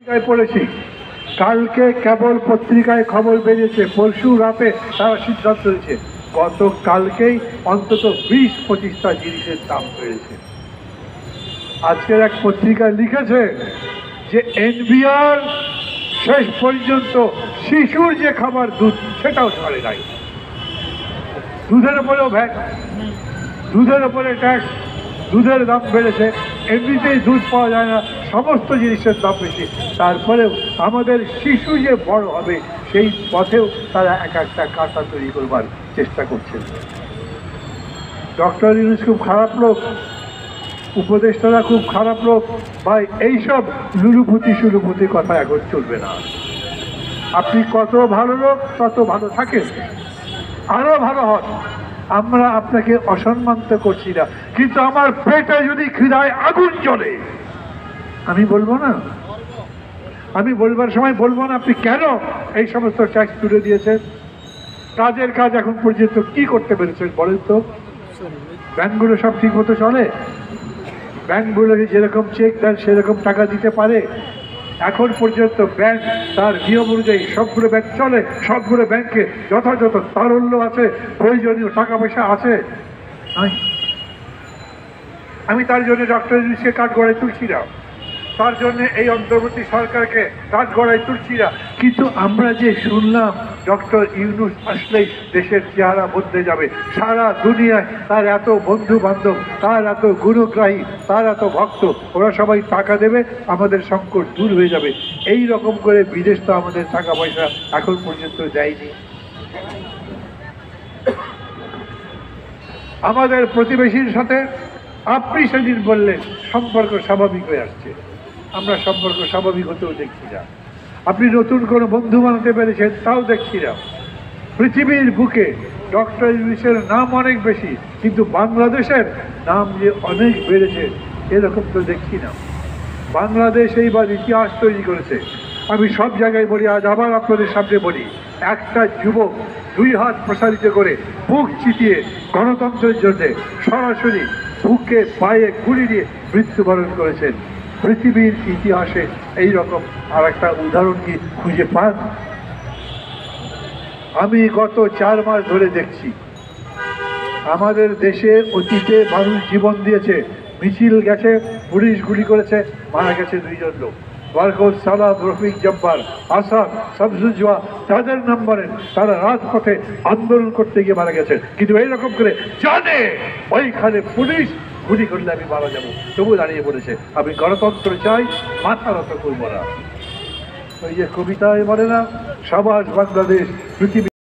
পড়েছি কালকে কেবল পত্রিকায় খবর বেরিয়েছে, পরশু রাতে তারা সিদ্ধান্ত নিয়েছে গতকালকেই অন্তত 20-25টা জিনিসের দাম বেড়েছে। আজকের এক পত্রিকায় লিখেছে যে এনবিআর শেষ পর্যন্ত শিশুর যে খাবার দুধ সেটাও ছাড়ে নাই। দুধের উপরেও ভ্যাট, দুধের উপরে ট্যাক্স, দুধের দাম বেড়েছে, এমনিতেই দুধ পাওয়া যায় না, সমস্ত জিনিসের দাম বেশি। তারপরেও আমাদের শিশু যে বড় হবে সেই পথেও তারা এক একটা কাঁটা তৈরি করবার চেষ্টা করছেন। ডক্টর ইউনূস খুব খারাপ লোক, উপদেষ্টারা খুব খারাপ লোক। ভাই, এইসব লুলুপুতি কথা এখন চলবে না। আপনি কত ভালো লোক তত ভালো থাকেন, আরো ভালো হন। আমরা আপনাকে অসম্মান তো করছি না, কিন্তু আমার পেটে যদি খিদায় আগুন জ্বলে আমি বলবো না, আমি বলবার সময় বলবো না আপনি কেন এই সমস্ত ট্যাক্স তুলে দিয়েছেন। কাজের কাজ এখন পর্যন্ত কি করতে পেরেছেন বলেন তো? ব্যাংকগুলো সব ঠিক মতো চলে? ব্যাংকগুলোকে যেরকম চেক দেন সেরকম টাকা দিতে পারে? এখন পর্যন্ত ব্যাংক তার নিয়ম অনুযায়ী সবগুলো ব্যাংক চলে, সবগুলো ব্যাংকে যথাযথ তারল্য আছে, প্রয়োজনীয় টাকা পয়সা আছে? আমি তার জন্য ডক্টর ইউনূসকে কাঠগড়ায় তুলছি না, তার জন্য এই অন্তর্বর্তী সরকারকে কাঠগড়ায় তুলছি না, কিন্তু আমরা যে শুনলাম ডক্টর ইউনূস আসলেই দেশের চেহারা বদলে যাবে, সারা দুনিয়ায় তার এত বন্ধু বান্ধব, তার এত গুণগ্রাহী, তার এত ভক্ত, ওরা সবাই টাকা দেবে, আমাদের সংকট দূর হয়ে যাবে। এই রকম করে বিদেশ তো আমাদের টাকা পয়সা এখন পর্যন্ত দেয়নি। আমাদের প্রতিবেশীর সাথে আপনি সেদিন বললেন সম্পর্ক স্বাভাবিক হয়ে আসছে, আমরা সম্পর্ক স্বাভাবিক হতেও দেখছি না। আপনি নতুন কোনো বন্ধু বানাতে পেরেছেন তাও দেখছি না। পৃথিবীর বুকে ডক্টর ইউনূসের নাম অনেক বেশি, কিন্তু বাংলাদেশের নাম যে অনেক বেড়েছে এরকম তো দেখছি না। বাংলাদেশ এইবার ইতিহাস তৈরি করেছে। আমি সব জায়গায় বলি, আজ আবার আপনাদের সামনে বলি, একটা যুবক 2 হাত প্রসারিত করে বুক চিতিয়ে গণতন্ত্রের জন্য সরাসরি বুকে পায়ে গুলি দিয়ে মৃত্যুবরণ করেছেন। পৃথিবীর ইতিহাসে এই রকম আর একটা উদাহরণ কি খুঁজে পান? আমি গত 4 মাস ধরে দেখছি আমাদের দেশে অতীতে মানুষ জীবন দিয়েছে, মিছিল গেছে, পুলিশ গুলি করেছে, মারা গেছে 2 জন লোক, বারকত সালাম, রফিক জব্বার, আসাদ, শামসুজ্জোয়া, যাদের নাম বলেন তারা রাজপথে আন্দোলন করতে গিয়ে মারা গেছেন। কিন্তু এইরকম করে জানে ওইখানে পুলিশ গুলি করলে আমি মারা যাবো, তবু দাঁড়িয়ে বলেছে আমি গণতন্ত্র চাই, মাথা নত করবো না। ওই যে কবিতায় বলে না, সাবাস বাংলাদেশ, পৃথিবী